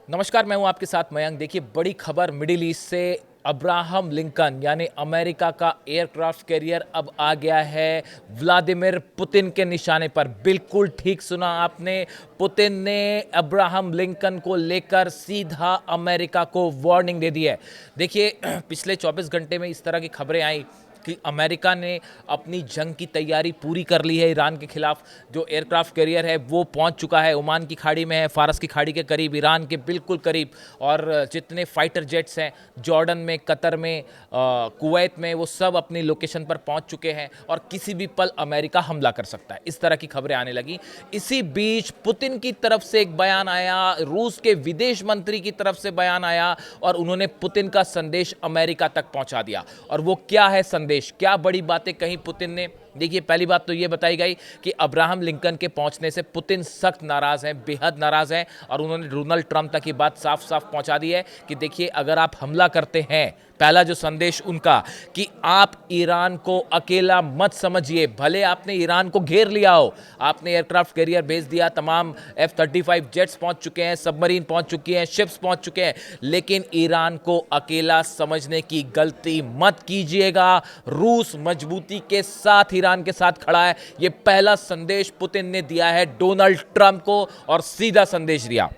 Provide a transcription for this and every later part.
नमस्कार, मैं हूं आपके साथ मयंक। देखिए, बड़ी खबर मिडिल ईस्ट से। अब्राहम लिंकन यानी अमेरिका का एयरक्राफ्ट कैरियर अब आ गया है व्लादिमीर पुतिन के निशाने पर। बिल्कुल ठीक सुना आपने। पुतिन ने अब्राहम लिंकन को लेकर सीधा अमेरिका को वार्निंग दे दी है। देखिए, पिछले 24 घंटे में इस तरह की खबरें आई कि अमेरिका ने अपनी जंग की तैयारी पूरी कर ली है ईरान के खिलाफ। जो एयरक्राफ्ट कैरियर है वो पहुंच चुका है, ओमान की खाड़ी में है, फारस की खाड़ी के करीब, ईरान के बिल्कुल करीब। और जितने फाइटर जेट्स हैं जॉर्डन में, कतर में, कुवैत में, वो सब अपनी लोकेशन पर पहुंच चुके हैं और किसी भी पल अमेरिका हमला कर सकता है। इस तरह की खबरें आने लगी। इसी बीच पुतिन की तरफ से एक बयान आया, रूस के विदेश मंत्री की तरफ से बयान आया और उन्होंने पुतिन का संदेश अमेरिका तक पहुंचा दिया। और वो क्या है संदेश, क्या बड़ी बातें कही पुतिन ने। देखिए, पहली बात तो यह बताई गई कि अब्राहम लिंकन के पहुंचने से पुतिन सख्त नाराज हैं, बेहद नाराज हैं। और उन्होंने डोनाल्ड ट्रंप तक ये बात साफ साफ पहुंचा दी है कि देखिए, अगर आप हमला करते हैं, पहला जो संदेश उनका कि आप ईरान को अकेला मत समझिए। भले आपने ईरान को घेर लिया हो, आपने एयरक्राफ्ट कैरियर भेज दिया, तमाम F-35 जेट्स पहुंच चुके हैं, सबमरीन पहुंच चुकी हैं, शिप्स पहुंच चुके हैं, लेकिन ईरान को अकेला समझने की गलती मत कीजिएगा। रूस मजबूती के साथ ईरान के साथ खड़ा है। यह पहला संदेश पुतिन ने दिया है डोनाल्ड ट्रंप को, और सीधा संदेश दिया।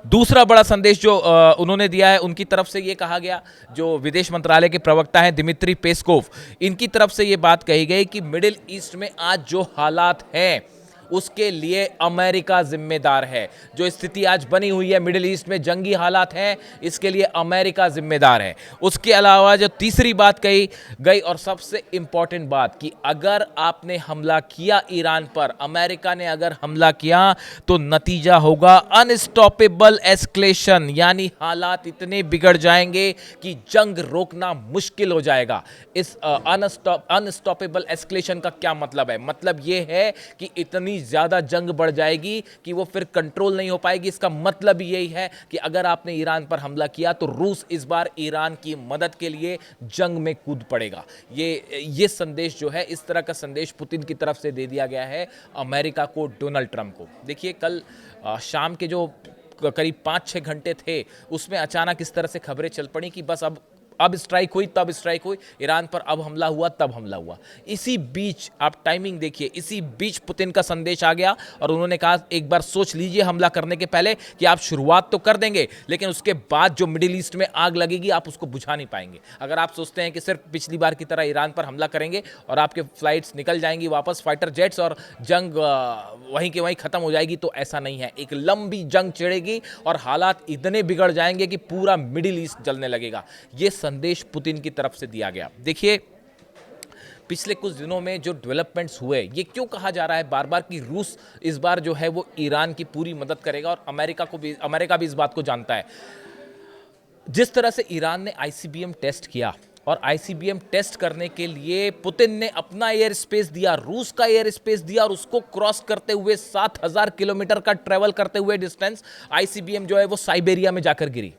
दूसरा बड़ा संदेश जो उन्होंने दिया है, उनकी तरफ से ये कहा गया, जो विदेश मंत्रालय के प्रवक्ता हैं दिमित्री पेस्कोव, इनकी तरफ से ये बात कही गई कि मिडिल ईस्ट में आज जो हालात हैं उसके लिए अमेरिका जिम्मेदार है। जो स्थिति आज बनी हुई है मिडिल ईस्ट में, जंगी हालात हैं, इसके लिए अमेरिका जिम्मेदार है। उसके अलावा जो तीसरी बात कही गई और सबसे इंपॉर्टेंट बात, कि अगर आपने हमला किया ईरान पर, अमेरिका ने अगर हमला किया, तो नतीजा होगा अनस्टॉपेबल एस्केलेशन, यानी हालात इतने बिगड़ जाएंगे कि जंग रोकना मुश्किल हो जाएगा। इस अनस्टॉपेबल एस्केलेशन का क्या मतलब है? मतलब यह है कि इतनी ज्यादा जंग बढ़ जाएगी कि वो फिर कंट्रोल नहीं हो पाएगी। इसका मतलब यही है कि अगर आपने ईरान पर हमला किया तो रूस इस बार ईरान की मदद के लिए जंग में कूद पड़ेगा। ये संदेश जो है, इस तरह का संदेश पुतिन की तरफ से दे दिया गया है अमेरिका को, डोनाल्ड ट्रंप को। देखिए, कल शाम के जो करीब 5-6 घंटे थे, उसमें अचानक इस तरह से खबरें चल पड़ी कि बस अब स्ट्राइक हुई, तब स्ट्राइक हुई, ईरान पर अब हमला हुआ, तब हमला हुआ। इसी बीच आप टाइमिंग देखिए, इसी बीच पुतिन का संदेश आ गया और उन्होंने कहा, एक बार सोच लीजिए हमला करने के पहले कि आप शुरुआत तो कर देंगे, लेकिन उसके बाद जो मिडिल ईस्ट में आग लगेगी आप उसको बुझा नहीं पाएंगे। अगर आप सोचते हैं कि सिर्फ पिछली बार की तरह ईरान पर हमला करेंगे और आपके फ्लाइट्स निकल जाएंगी वापस, फाइटर जेट्स, और जंग वहीं के वहीं खत्म हो जाएगी, तो ऐसा नहीं है। एक लंबी जंग छिड़ेगी और हालात इतने बिगड़ जाएंगे कि पूरा मिडिल ईस्ट जलने लगेगा। ये संदेश पुतिन की तरफ से दिया गया। देखिए, पिछले कुछ दिनों में जो डेवलपमेंट्स हुए, ये क्यों कहा जा रहा है बार बार कि रूस इस बार जो है वो ईरान की पूरी मदद करेगा, और अमेरिका भी इस बात को जानता है। जिस तरह से ईरान ने आईसीबीएम टेस्ट किया, और आईसीबीएम टेस्ट करने के लिए पुतिन ने अपना एयर स्पेस दिया, रूस का एयर स्पेस दिया, और उसको क्रॉस करते हुए 7,000 किलोमीटर का ट्रेवल करते हुए डिस्टेंस आईसीबीएम जो है वो साइबेरिया में जाकर गिरी।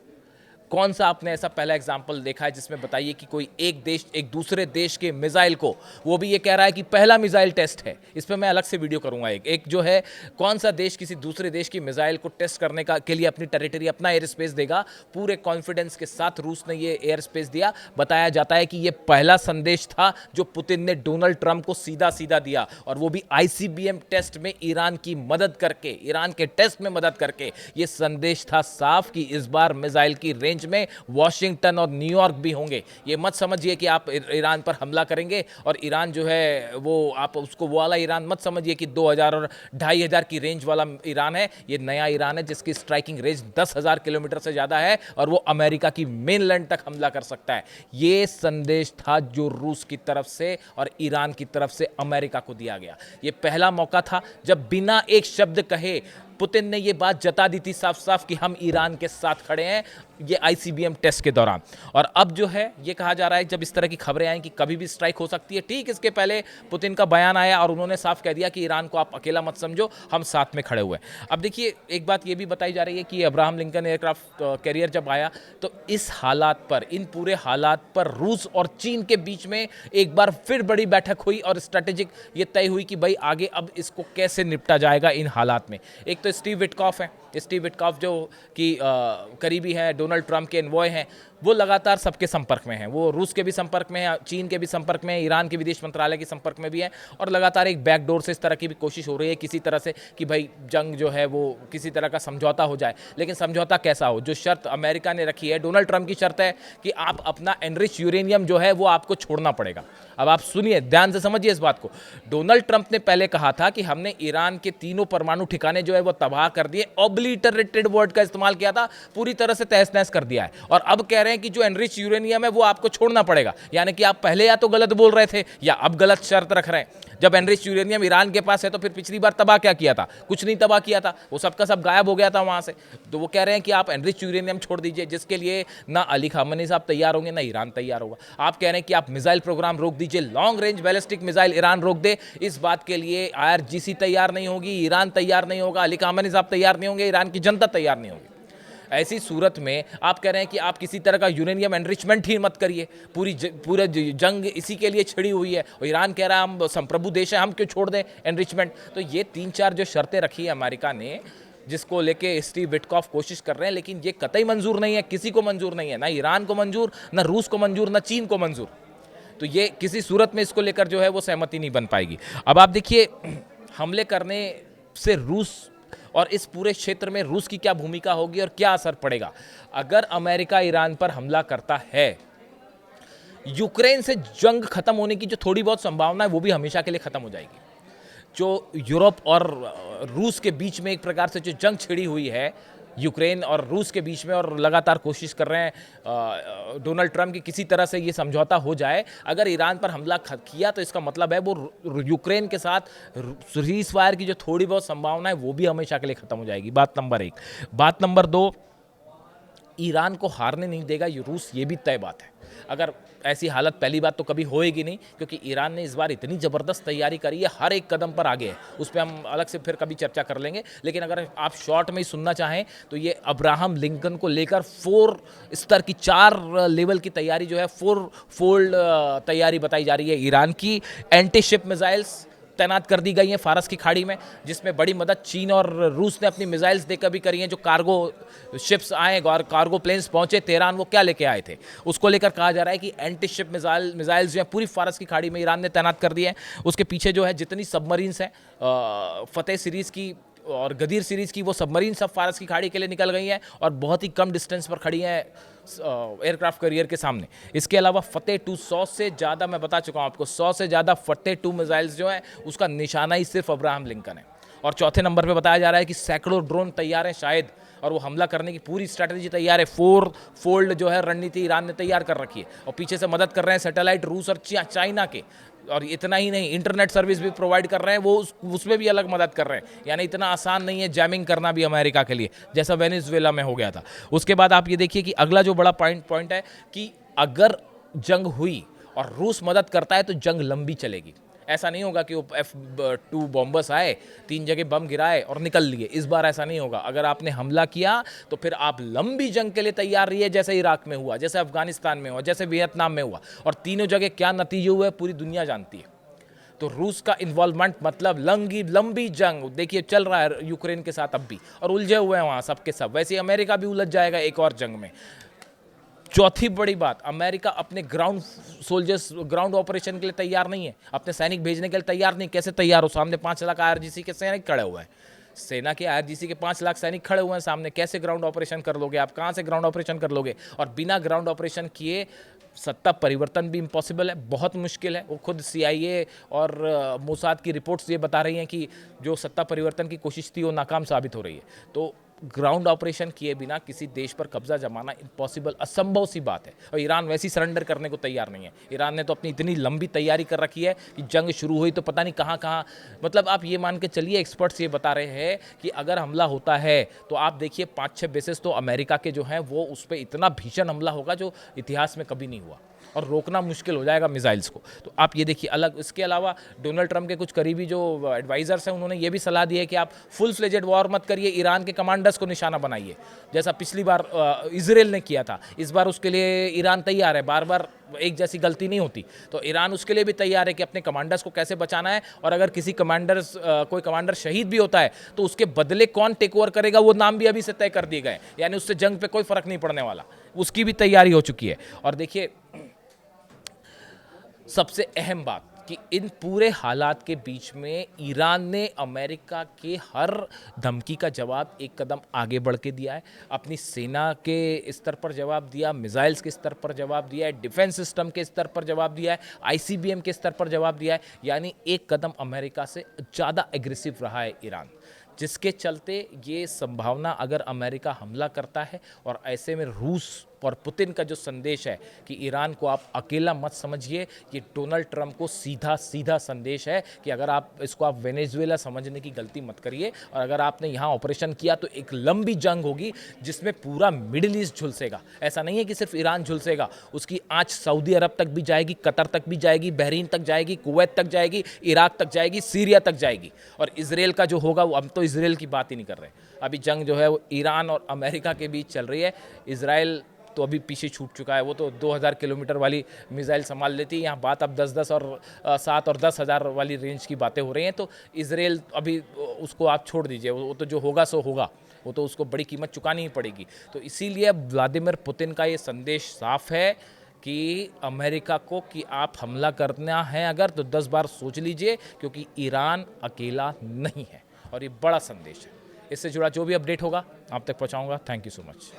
कौन सा आपने ऐसा पहला एग्जाम्पल देखा है जिसमें बताइए कि कोई एक देश एक दूसरे देश के मिसाइल को, वो भी ये कह रहा है कि पहला मिसाइल टेस्ट है। इस पर मैं अलग से वीडियो करूंगा। एक जो है, कौन सा देश किसी दूसरे देश की मिसाइल को टेस्ट करने के लिए अपनी टेरिटरी, अपना एयर स्पेस देगा? पूरे कॉन्फिडेंस के साथ रूस ने ये एयर स्पेस दिया। बताया जाता है कि ये पहला संदेश था जो पुतिन ने डोनाल्ड ट्रंप को सीधा सीधा दिया, और वो भी आईसीबीएम टेस्ट में ईरान की मदद करके, ईरान के टेस्ट में मदद करके। ये संदेश था साफ कि इस बार मिसाइल की रेंज में वॉशिंगटन और न्यूयॉर्क भी होंगे। ये मत समझिए कि आप ईरान पर हमला करेंगे और ईरान जो है वो, आप उसको वो वाला ईरान मत समझिए कि 2000 और 2500 की रेंज वाला ईरान है। ये नया ईरान है जिसकी स्ट्राइकिंग रेंज 10,000 किलोमीटर से ज्यादा है, और वो अमेरिका की मेनलैंड तक हमला कर सकता है। ये संदेश था जो रूस की तरफ से और ईरान की तरफ से अमेरिका को दिया गया। ये पहला मौका था जब बिना एक शब्द कहे पुतिन ने ये बात जता दी थी साफ साफ कि हम ईरान के साथ खड़े हैं, ये आईसीबीएम टेस्ट के दौरान। और अब जो है ये कहा जा रहा है, जब इस तरह की खबरें आई कि कभी भी स्ट्राइक हो सकती है, ठीक इसके पहले पुतिन का बयान आया और उन्होंने साफ कह दिया कि ईरान को आप अकेला मत समझो, हम साथ में खड़े हुए हैं। अब देखिए, एक बात ये भी बताई जा रही है कि अब्राहम लिंकन एयरक्राफ्ट कैरियर जब आया, तो इस हालात पर, इन पूरे हालात पर रूस और चीन के बीच में एक बार फिर बड़ी बैठक हुई और स्ट्रेटेजिक ये तय हुई कि भाई आगे अब इसको कैसे निपटा जाएगा इन हालात में। एक तो स्टीव विटकॉफ है, स्टीव विटकॉफ जो कि करीबी हैं, डोनाल्ड ट्रंप के एनवॉय हैं, वो लगातार सबके संपर्क में हैं। वो रूस के भी संपर्क में हैं, चीन के भी संपर्क में हैं, ईरान के विदेश मंत्रालय के संपर्क में भी हैं, और लगातार एक बैकडोर से इस तरह की भी कोशिश हो रही है किसी तरह से कि भाई जंग जो है वो किसी तरह का समझौता हो जाए। लेकिन समझौता कैसा हो? जो शर्त अमेरिका ने रखी है, डोनाल्ड ट्रंप की शर्त है कि आप अपना एनरिच यूरेनियम जो है वो आपको छोड़ना पड़ेगा। अब आप सुनिए, ध्यान से समझिए इस बात को। डोनाल्ड ट्रंप ने पहले कहा था कि हमने ईरान के तीनों परमाणु ठिकाने जो है वो तबाह कर दिए, ऑब्लिटरेटेड वर्ड का इस्तेमाल किया था, पूरी तरह से तहस नहस कर दिया है। और अब कह रहे हैं कि जो एनरिच यूरेनियम है वो आपको छोड़ना पड़ेगा। यानी कि आप पहले या तो गलत बोल रहे थे या अब गलत शर्त रख रहे हैं। जब एनरिच यूरेनियम ईरान के पास है तो फिर पिछली बार तबाह क्या किया था? कुछ नहीं तबाह किया था, वो सबका सब गायब हो गया था वहां से। तो वो कह रहे हैं कि आप एनरिच यूरेनियम छोड़ दीजिए, जिसके लिए ना अली खामनी साहब तैयार होंगे ना ईरान तैयार होगा। आप कह रहे हैं कि आप मिसाइल प्रोग्राम रोक दीजिए, long range ballistic missile Iran रोक दे, इस बात के लिए IRGC तैयार नहीं होगी, ईरान तैयार नहीं होगा, अली खामनी साहब तैयार नहीं होंगे, ईरान की जनता तैयार नहीं होगी। ऐसी सूरत में आप कह रहे हैं कि आप किसी तरह का यूरेनियम एनरिचमेंट ही मत करिए, पूरा जंग इसी के लिए छिड़ी हुई है, और ईरान कह रहा है हम संप्रभु देश है, हम क्यों छोड़ दें एनरिचमेंट। तो ये 3-4 जो शर्तें रखी है अमेरिका ने, जिसको लेके स्टीव विटकॉफ कोशिश कर रहे हैं, लेकिन ये कतई मंजूर नहीं है, किसी को मंजूर नहीं है, ना ईरान को मंजूर, ना रूस को मंजूर, ना चीन को मंजूर। तो ये किसी सूरत में इसको लेकर जो है वो सहमति नहीं बन पाएगी। अब आप देखिए, हमले करने से रूस और इस पूरे क्षेत्र में रूस की क्या भूमिका होगी और क्या असर पड़ेगा। अगर अमेरिका ईरान पर हमला करता है, यूक्रेन से जंग खत्म होने की जो थोड़ी बहुत संभावना है वो भी हमेशा के लिए खत्म हो जाएगी। जो यूरोप और रूस के बीच में एक प्रकार से जो जंग छिड़ी हुई है यूक्रेन और रूस के बीच में, और लगातार कोशिश कर रहे हैं डोनाल्ड ट्रंप की किसी तरह से ये समझौता हो जाए। अगर ईरान पर हमला किया तो इसका मतलब है वो यूक्रेन के साथ सीज फायर की जो थोड़ी बहुत संभावना है वो भी हमेशा के लिए खत्म हो जाएगी। बात नंबर 1। बात नंबर 2, ईरान को हारने नहीं देगा ये रूस, ये भी तय बात है। अगर ऐसी हालत पहली बात तो कभी होएगी नहीं, क्योंकि ईरान ने इस बार इतनी ज़बरदस्त तैयारी करी है, हर एक कदम पर आगे है। उस पर हम अलग से फिर कभी चर्चा कर लेंगे। लेकिन अगर आप शॉर्ट में ही सुनना चाहें तो ये अब्राहम लिंकन को लेकर 4 स्तर की, 4 लेवल की तैयारी जो है, 4 फोल्ड तैयारी बताई जा रही है ईरान की। एंटी शिप मिसाइल्स तैनात कर दी गई हैं फारस की खाड़ी में, जिसमें बड़ी मदद चीन और रूस ने अपनी मिसाइल्स देकर भी करी हैं। जो कार्गो शिप्स आए और कार्गो प्लेन्स पहुंचे तेहरान, वो क्या लेके आए थे, उसको लेकर कहा जा रहा है कि एंटी शिप मिसाइल्स जो है पूरी फारस की खाड़ी में ईरान ने तैनात कर दी है। उसके पीछे जो है जितनी सबमरीन्स हैं, फतेह सीरीज़ की और गदीर सीरीज़ की, वो सबमरीन सब फारस की खाड़ी के लिए निकल गई हैं और बहुत ही कम डिस्टेंस पर खड़ी हैं एयरक्राफ्ट कैरियर के सामने। इसके अलावा फतेह 2 100 से ज़्यादा, मैं बता चुका हूँ आपको, 100 से ज़्यादा फतेह 2 मिसाइल्स जो हैं उसका निशाना ही सिर्फ अब्राहम लिंकन है। और चौथे नंबर पे बताया जा रहा है कि सैकड़ों ड्रोन तैयार हैं शायद, और वो हमला करने की पूरी स्ट्रैटेजी तैयार है। 4 फोल्ड जो है रणनीति ईरान ने तैयार कर रखी है, और पीछे से मदद कर रहे हैं सैटेलाइट रूस और चाइना के। और इतना ही नहीं, इंटरनेट सर्विस भी प्रोवाइड कर रहे हैं, वो उसमें भी अलग मदद कर रहे हैं। यानी इतना आसान नहीं है जैमिंग करना भी अमेरिका के लिए, जैसा वेनेजुएला में हो गया था। उसके बाद आप ये देखिए कि अगला जो बड़ा पॉइंट है कि अगर जंग हुई और रूस मदद करता है तो जंग लंबी चलेगी। ऐसा नहीं होगा कि वो F-2 बॉम्बर्स आए, 3 जगह बम गिराए और निकल लिए। इस बार ऐसा नहीं होगा। अगर आपने हमला किया तो फिर आप लंबी जंग के लिए तैयार रहिए, जैसे इराक में हुआ, जैसे अफगानिस्तान में हुआ, जैसे वियतनाम में हुआ। और तीनों जगह क्या नतीजे हुए पूरी दुनिया जानती है। तो रूस का इन्वॉल्वमेंट मतलब लंबी जंग देखिए चल रहा है यूक्रेन के साथ अब भी, और उलझे हुए हैं वहाँ सब के सब। वैसे अमेरिका भी उलझ जाएगा एक और जंग में। चौथी बड़ी बात, अमेरिका अपने ग्राउंड ऑपरेशन के लिए तैयार नहीं है, अपने सैनिक भेजने के लिए तैयार नहीं। कैसे तैयार हो? सामने 5 लाख IRGC के सैनिक खड़े हुए हैं, सेना के IRGC के 5 लाख सैनिक खड़े हुए हैं सामने। कैसे ग्राउंड ऑपरेशन कर लोगे आप? कहाँ से ग्राउंड ऑपरेशन कर लोगे? और बिना ग्राउंड ऑपरेशन किए सत्ता परिवर्तन भी इम्पॉसिबल है, बहुत मुश्किल है। वो खुद CIA और मोसाद की रिपोर्ट्स ये बता रही हैं कि जो सत्ता परिवर्तन की कोशिश थी वो नाकाम साबित हो रही है। तो ग्राउंड ऑपरेशन किए बिना किसी देश पर कब्जा जमाना इम्पॉसिबल, असंभव सी बात है। और ईरान वैसी सरेंडर करने को तैयार नहीं है। ईरान ने तो अपनी इतनी लंबी तैयारी कर रखी है कि जंग शुरू हुई तो पता नहीं कहाँ कहाँ, मतलब आप ये मान के चलिए, एक्सपर्ट्स ये बता रहे हैं कि अगर हमला होता है तो आप देखिए 5-6 बेसेस तो अमेरिका के जो हैं वो उस पर इतना भीषण हमला होगा जो इतिहास में कभी नहीं हुआ, और रोकना मुश्किल हो जाएगा मिसाइल्स को। तो आप ये देखिए अलग। इसके अलावा डोनाल्ड ट्रंप के कुछ करीबी जो एडवाइजर्स हैं उन्होंने ये भी सलाह दी है कि आप फुल फ्लेजेड वॉर मत करिए, ईरान के कमांडर्स को निशाना बनाइए, जैसा पिछली बार इजराइल ने किया था। इस बार उसके लिए ईरान तैयार है, बार बार एक जैसी गलती नहीं होती। तो ईरान उसके लिए भी तैयार है कि अपने कमांडर्स को कैसे बचाना है, और अगर किसी कोई कमांडर शहीद भी होता है तो उसके बदले कौन टेक ओवर करेगा वो नाम भी अभी से तय कर दिए गए, यानी उससे जंग पे कोई फर्क नहीं पड़ने वाला, उसकी भी तैयारी हो चुकी है। और देखिए सबसे अहम बात कि इन पूरे हालात के बीच में ईरान ने अमेरिका के हर धमकी का जवाब एक कदम आगे बढ़ के दिया है। अपनी सेना के स्तर पर जवाब दिया, मिसाइल्स के स्तर पर जवाब दिया है, डिफेंस सिस्टम के स्तर पर जवाब दिया है, आईसीबीएम के स्तर पर जवाब दिया है, यानी एक कदम अमेरिका से ज़्यादा एग्रेसिव रहा है ईरान, जिसके चलते ये संभावना अगर अमेरिका हमला करता है, और ऐसे में रूस और पुतिन का जो संदेश है कि ईरान को आप अकेला मत समझिए, ये डोनाल्ड ट्रंप को सीधा सीधा संदेश है कि अगर आप वेनेजुएला समझने की गलती मत करिए, और अगर आपने यहाँ ऑपरेशन किया तो एक लंबी जंग होगी जिसमें पूरा मिडिल ईस्ट झुलसेगा। ऐसा नहीं है कि सिर्फ ईरान झुलसेगा, उसकी आँच सऊदी अरब तक भी जाएगी, कतर तक भी जाएगी, बहरीन तक जाएगी, कुवैत तक जाएगी, इराक तक जाएगी, सीरिया तक जाएगी, और इसराइल का जो होगा वो, हम तो इसराइल की बात ही नहीं कर रहे। अभी जंग जो है वो ईरान और अमेरिका के बीच चल रही है। इसराइल तो अभी पीछे छूट चुका है, वो तो 2000 किलोमीटर वाली मिसाइल संभाल लेती है, यहाँ बात अब 10-10 और 7 और 10,000 वाली रेंज की बातें हो रही हैं। तो इसराइल अभी उसको आप छोड़ दीजिए, वो तो जो होगा सो होगा, वो तो उसको बड़ी कीमत चुकानी ही पड़ेगी। तो इसीलिए व्लादिमीर पुतिन का ये संदेश साफ है कि अमेरिका को कि आप हमला करना है अगर तो 10 बार सोच लीजिए, क्योंकि ईरान अकेला नहीं है, और ये बड़ा संदेश है। इससे जुड़ा जो भी अपडेट होगा आप तक पहुँचाऊँगा। Thank you so much.